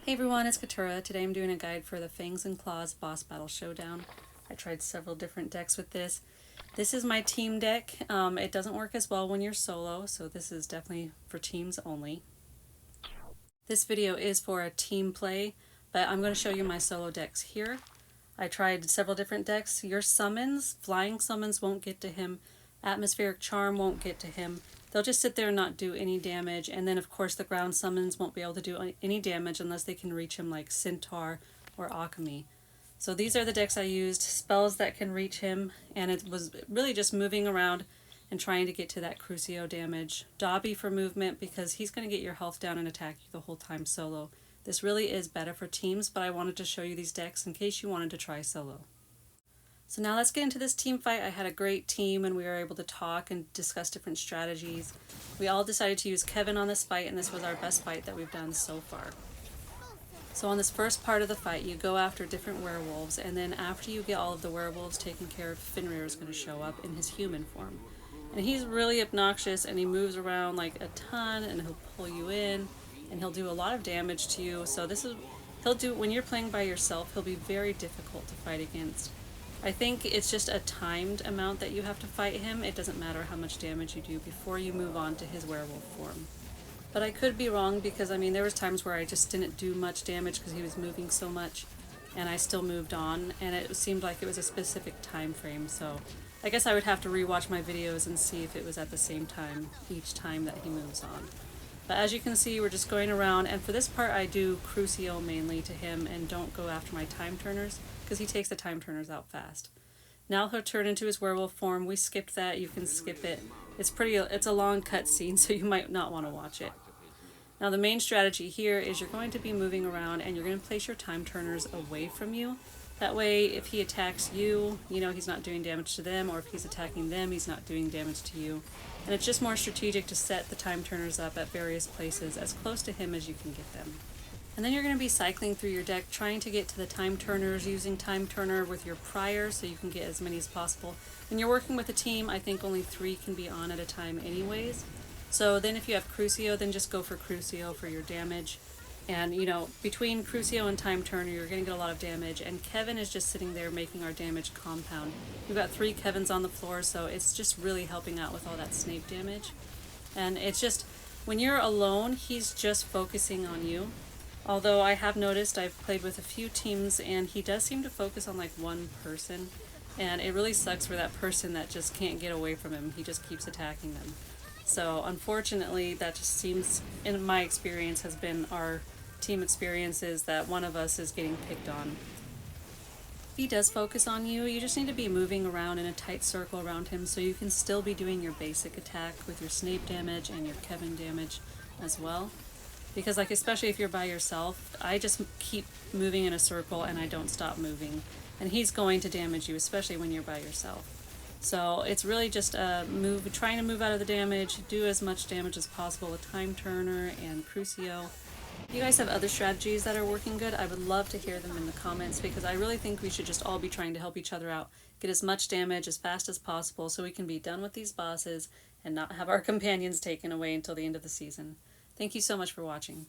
Hey everyone, it's Katura. Today I'm doing a guide for the Fangs and Claws Boss Battle Showdown. I tried several different decks with this. This is my team deck. It doesn't work as well when you're solo, so this is definitely for teams only. This video is for a team play, but I'm going to show you my solo decks here. I tried several different decks. Your summons, flying summons won't get to him. Atmospheric Charm won't get to him. They'll just sit there and not do any damage. And then of course the ground summons won't be able to do any damage unless they can reach him, like Centaur or Alchemy. So these are the decks I used, spells that can reach him, and it was really just moving around and trying to get to that Crucio damage. Dobby for movement because he's going to get your health down and attack you the whole time solo. This really is better for teams, but I wanted to show you these decks in case you wanted to try solo. So now let's get into this team fight. I had a great team and we were able to talk and discuss different strategies. We all decided to use Kevin on this fight, and this was our best fight that we've done so far. So on this first part of the fight, you go after different werewolves, and then after you get all of the werewolves taken care of, Fenrir is going to show up in his human form. And he's really obnoxious, and he moves around like a ton, and he'll pull you in, and he'll do a lot of damage to you. So he'll do, when you're playing by yourself, he'll be very difficult to fight against. I think it's just a timed amount that you have to fight him. It doesn't matter how much damage you do before you move on to his werewolf form. But I could be wrong because, I mean, there was times where I just didn't do much damage because he was moving so much, and I still moved on, and it seemed like it was a specific time frame. So I guess I would have to rewatch my videos and see if it was at the same time each time that he moves on. But as you can see, we're just going around, and for this part I do Crucio mainly to him and don't go after my time turners because he takes the time turners out fast. Now he'll turn into his werewolf form. We skipped that. You can skip it. It's a long cutscene, so you might not want to watch it. Now the main strategy here is you're going to be moving around and you're going to place your time turners away from you. That way if he attacks you, you know he's not doing damage to them, or if he's attacking them, he's not doing damage to you. And it's just more strategic to set the time turners up at various places as close to him as you can get them. And then you're going to be cycling through your deck trying to get to the time turners, using time turner with your prior so you can get as many as possible. When you're working with a team, I think only 3 can be on at a time anyways. So then if you have Crucio, then just go for Crucio for your damage. And you know, between Crucio and time turner, you're going to get a lot of damage. And Kevin is just sitting there making our damage compound. We've got 3 Kevins on the floor, so it's just really helping out with all that Snape damage. And it's just, when you're alone, he's just focusing on you. Although I have noticed, I've played with a few teams and he does seem to focus on like one person, and it really sucks for that person that just can't get away from him. He just keeps attacking them. So unfortunately that just seems, in my experience, has been our team experiences, that one of us is getting picked on. If he does focus on you, you just need to be moving around in a tight circle around him so you can still be doing your basic attack with your Snape damage and your Kevin damage as well. Because like, especially if you're by yourself, I just keep moving in a circle and I don't stop moving. And he's going to damage you, especially when you're by yourself. So it's really just trying to move out of the damage, do as much damage as possible with Time Turner and Crucio. If you guys have other strategies that are working good, I would love to hear them in the comments, because I really think we should just all be trying to help each other out, get as much damage as fast as possible so we can be done with these bosses and not have our companions taken away until the end of the season. Thank you so much for watching.